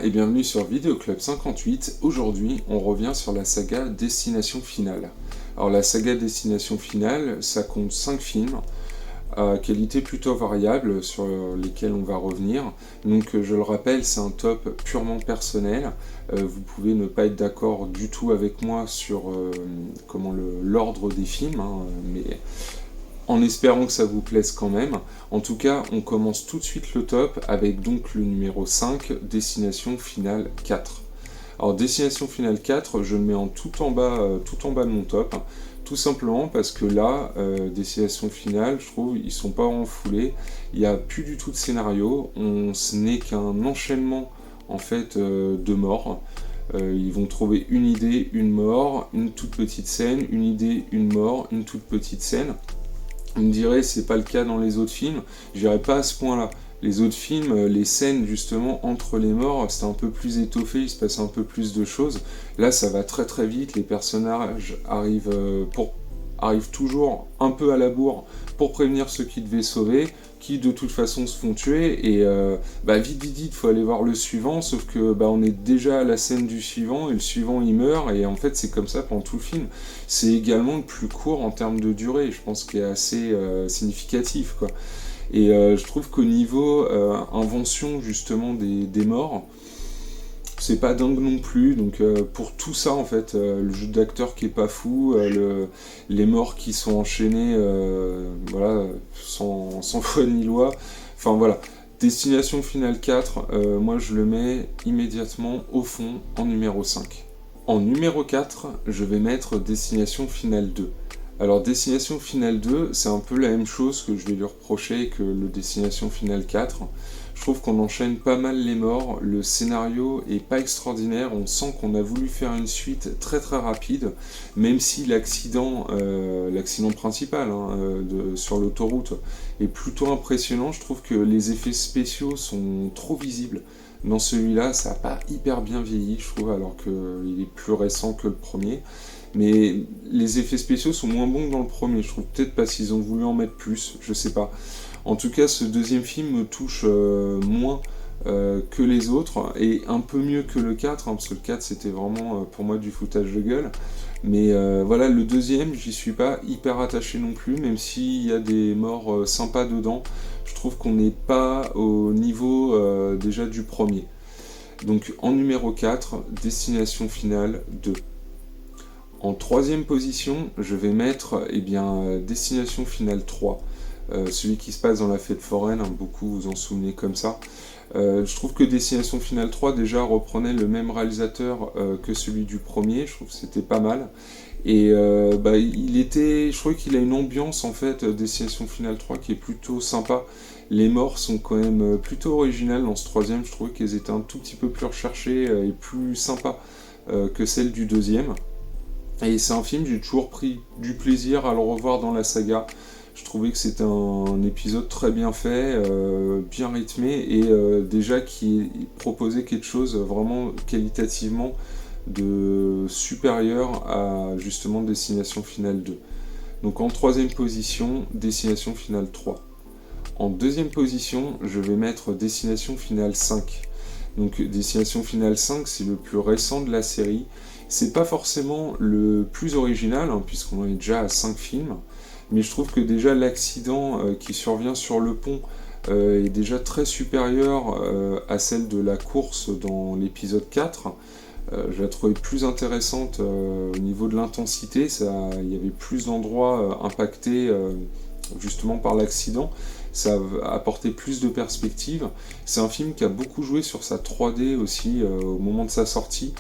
et bienvenue sur Vidéo Club 58. Aujourd'hui, on revient sur la saga Destination Finale. Alors la saga Destination Finale, ça compte 5 films, à qualité plutôt variable, sur lesquels on va revenir. Donc je le rappelle, c'est un top purement personnel. Vous pouvez ne pas être d'accord du tout avec moi sur l'ordre des films, mais en espérant que ça vous plaise quand même. En tout cas, on commence tout de suite le top avec donc le numéro 5, Destination Finale 4. Alors Destination Finale 4, je le mets tout en bas de mon top, tout simplement parce que là, Destination Finale, je trouve, ils sont pas enfoulés, il n'y a plus du tout de scénario, ce n'est qu'un enchaînement en fait de morts. Ils vont trouver une idée, une mort, une toute petite scène, une idée, une mort, une toute petite scène. Vous me direz, c'est pas le cas dans les autres films, j'irai pas à ce point-là. Les autres films, les scènes justement entre les morts, c'est un peu plus étoffé, il se passe un peu plus de choses. Là, ça va très très vite, les personnages arrivent toujours un peu à la bourre pour prévenir ceux qui devaient sauver, qui de toute façon se font tuer, et vite, il faut aller voir le suivant, sauf que on est déjà à la scène du suivant, et le suivant il meurt, et en fait c'est comme ça pendant tout le film. C'est également le plus court en termes de durée, je pense qu'il est assez significatif, quoi. Et je trouve qu'au niveau invention justement des morts, c'est pas dingue non plus, donc pour tout ça en fait, le jeu d'acteur qui est pas fou, les morts qui sont enchaînés, sans foi ni loi, enfin voilà. Destination Finale 4, moi je le mets immédiatement au fond en numéro 5. En numéro 4, je vais mettre Destination Finale 2. Alors Destination Finale 2, c'est un peu la même chose que je vais lui reprocher que le Destination Finale 4. Je trouve qu'on enchaîne pas mal les morts, le scénario est pas extraordinaire, on sent qu'on a voulu faire une suite très très rapide, même si l'accident principal sur l'autoroute est plutôt impressionnant. Je trouve que les effets spéciaux sont trop visibles. Dans celui-là, ça n'a pas hyper bien vieilli, je trouve, alors qu'il est plus récent que le premier. Mais les effets spéciaux sont moins bons que dans le premier, je trouve, peut-être parce qu'ils ont voulu en mettre plus, je sais pas. En tout cas, ce deuxième film me touche moins que les autres, et un peu mieux que le 4, parce que le 4 c'était vraiment pour moi du foutage de gueule. Mais voilà, le deuxième, j'y suis pas hyper attaché non plus, même s'il y a des morts sympas dedans. Je trouve qu'on n'est pas au niveau déjà du premier. Donc en numéro 4, Destination Finale 2. En troisième position, je vais mettre Destination Finale 3. Celui qui se passe dans la fête foraine, beaucoup vous en souvenez comme ça. Je trouve que Destination Finale 3 déjà reprenait le même réalisateur que celui du premier, je trouve que c'était pas mal. Et je trouve qu'il a une ambiance en fait, Destination Finale 3 qui est plutôt sympa. Les morts sont quand même plutôt originales dans ce troisième, je trouvais qu'elles étaient un tout petit peu plus recherchées et plus sympas que celles du deuxième. Et c'est un film, j'ai toujours pris du plaisir à le revoir dans la saga. Je trouvais que c'était un épisode très bien fait, bien rythmé, et déjà qui proposait quelque chose vraiment qualitativement de supérieur à justement Destination Finale 2. Donc en troisième position, Destination Finale 3. En deuxième position, je vais mettre Destination Finale 5. Donc Destination Finale 5, c'est le plus récent de la série. C'est pas forcément le plus original, puisqu'on est déjà à 5 films, mais je trouve que déjà l'accident qui survient sur le pont est déjà très supérieur à celle de la course dans l'épisode 4. Je la trouvais plus intéressante au niveau de l'intensité, il y avait plus d'endroits impactés justement par l'accident, ça a apporté plus de perspectives. C'est un film qui a beaucoup joué sur sa 3D aussi au moment de sa sortie,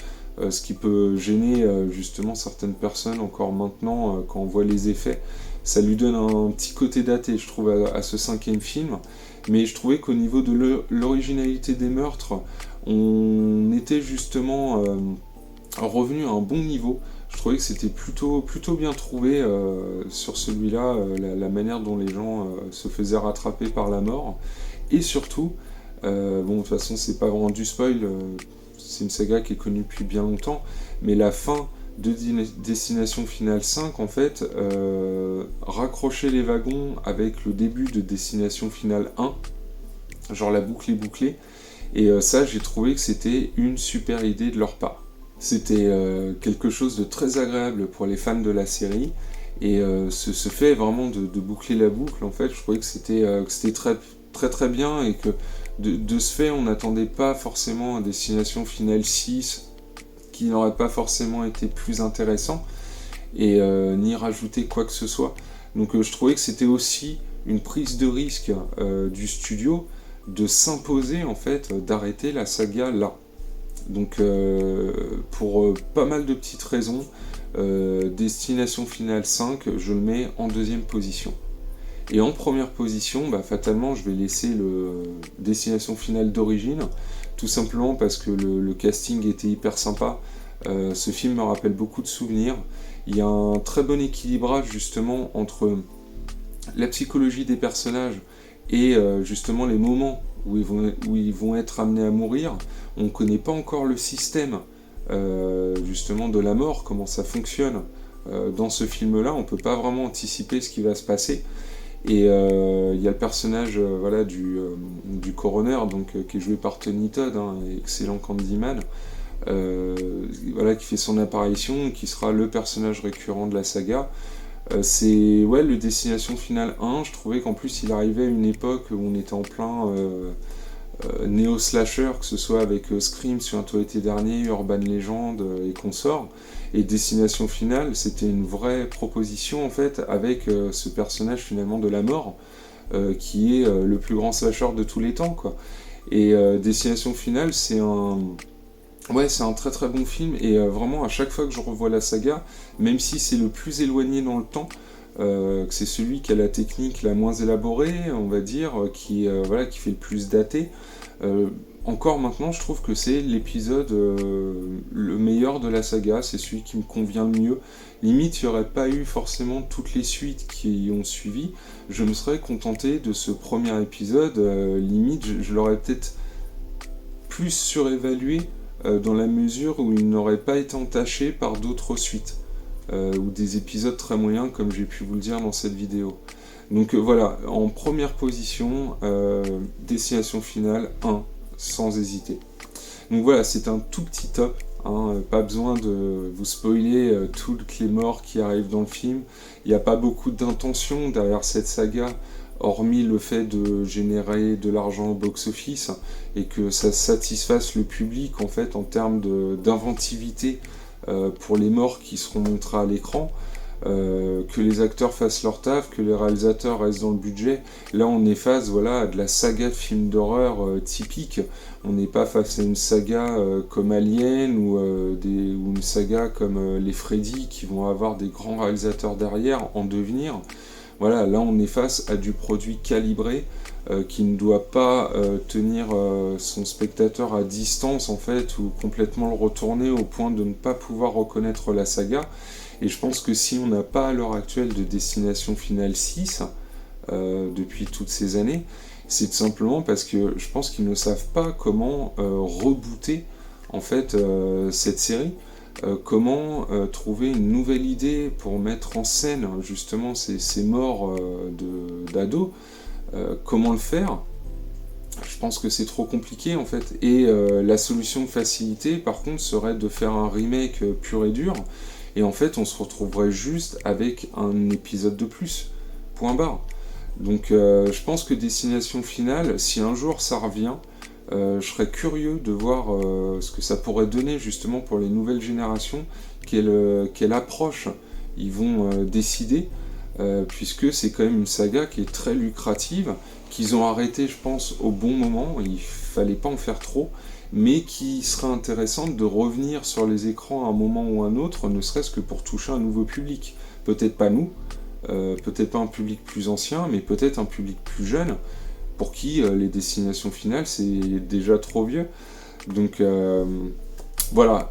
ce qui peut gêner justement certaines personnes encore maintenant quand on voit les effets. Ça lui donne un petit côté daté, je trouve, à ce cinquième film. Mais je trouvais qu'au niveau de l'originalité des meurtres, on était justement revenu à un bon niveau. Je trouvais que c'était plutôt bien trouvé sur celui-là, la manière dont les gens se faisaient rattraper par la mort. Et surtout, de toute façon, c'est pas vraiment du spoil, c'est une saga qui est connue depuis bien longtemps, mais la fin de Destination Finale 5, en fait, raccrocher les wagons avec le début de Destination Finale 1, genre la boucle est bouclée, Et ça, j'ai trouvé que c'était une super idée de leur part. C'était quelque chose de très agréable pour les fans de la série. Et ce fait vraiment de boucler la boucle, en fait, je trouvais que c'était très, très très bien et que de ce fait, on n'attendait pas forcément un Destination Finale 6 qui n'aurait pas forcément été plus intéressant et ni rajouter quoi que ce soit. Donc je trouvais que c'était aussi une prise de risque du studio de s'imposer en fait, d'arrêter la saga là. Donc pour pas mal de petites raisons, Destination Finale 5, je le mets en deuxième position. Et en première position, bah, fatalement, je vais laisser le Destination Finale d'origine, tout simplement parce que le casting était hyper sympa. Ce film me rappelle beaucoup de souvenirs. Il y a un très bon équilibrage justement entre la psychologie des personnages et justement les moments où ils vont être amenés à mourir. On ne connaît pas encore le système justement de la mort, comment ça fonctionne. Dans ce film-là, on ne peut pas vraiment anticiper ce qui va se passer. Et il y a le personnage voilà, du coroner donc, qui est joué par Tony Todd, hein, excellent Candyman, voilà, qui fait son apparition, qui sera le personnage récurrent de la saga. C'est ouais, le Destination Finale 1, je trouvais qu'en plus il arrivait à une époque où on était en plein néo-slasher, que ce soit avec Scream sur un toit été dernier, Urban Legend et consorts. Et Destination Finale, c'était une vraie proposition en fait, avec ce personnage finalement de la mort, qui est le plus grand slasher de tous les temps, quoi. Et Destination Finale, ouais, c'est un très très bon film, et vraiment à chaque fois que je revois la saga, même si c'est le plus éloigné dans le temps, que c'est celui qui a la technique la moins élaborée, on va dire, voilà, qui fait le plus daté, encore maintenant je trouve que c'est l'épisode le meilleur de la saga, c'est celui qui me convient le mieux. Limite, il n'y aurait pas eu forcément toutes les suites qui ont suivi, je me serais contenté de ce premier épisode, limite je l'aurais peut-être plus surévalué dans la mesure où il n'aurait pas été entaché par d'autres suites, ou des épisodes très moyens comme j'ai pu vous le dire dans cette vidéo. Donc voilà, en première position, Destination Finale 1, sans hésiter. Donc voilà, c'est un tout petit top, hein, pas besoin de vous spoiler toutes les morts qui arrivent dans le film. Il n'y a pas beaucoup d'intention derrière cette saga, hormis le fait de générer de l'argent au box-office et que ça satisfasse le public en fait en termes d'inventivité pour les morts qui seront montrés à l'écran. Que les acteurs fassent leur taf, que les réalisateurs restent dans le budget. Là, on est face, voilà, à de la saga de films d'horreur typique. On n'est pas face à une saga comme Alien ou une saga comme les Freddy qui vont avoir des grands réalisateurs derrière en devenir. Voilà, là, on est face à du produit calibré qui ne doit pas tenir son spectateur à distance en fait ou complètement le retourner au point de ne pas pouvoir reconnaître la saga. Et je pense que si on n'a pas à l'heure actuelle de Destination Finale 6 depuis toutes ces années, c'est tout simplement parce que je pense qu'ils ne savent pas comment rebooter en fait cette série, comment trouver une nouvelle idée pour mettre en scène justement ces morts d'ados, comment le faire. Je pense que c'est trop compliqué en fait. Et la solution de facilité par contre serait de faire un remake pur et dur. Et en fait, on se retrouverait juste avec un épisode de plus. Point barre. Donc je pense que Destination Finale, si un jour ça revient, je serais curieux de voir ce que ça pourrait donner justement pour les nouvelles générations, quelle approche ils vont décider, puisque c'est quand même une saga qui est très lucrative, qu'ils ont arrêté, je pense, au bon moment, il fallait pas en faire trop, mais qui sera intéressante de revenir sur les écrans à un moment ou un autre, ne serait-ce que pour toucher un nouveau public. Peut-être pas nous, peut-être pas un public plus ancien, mais peut-être un public plus jeune, pour qui les Destinations Finales, c'est déjà trop vieux. Donc voilà,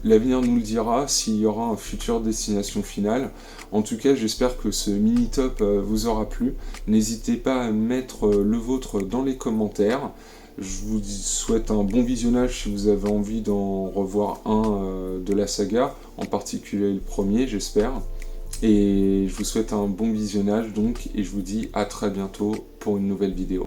l'avenir nous le dira s'il y aura un futur Destination Finale. En tout cas, j'espère que ce mini-top vous aura plu. N'hésitez pas à mettre le vôtre dans les commentaires. Je vous souhaite un bon visionnage si vous avez envie d'en revoir un de la saga, en particulier le premier, j'espère. Et je vous souhaite un bon visionnage donc, et je vous dis à très bientôt pour une nouvelle vidéo.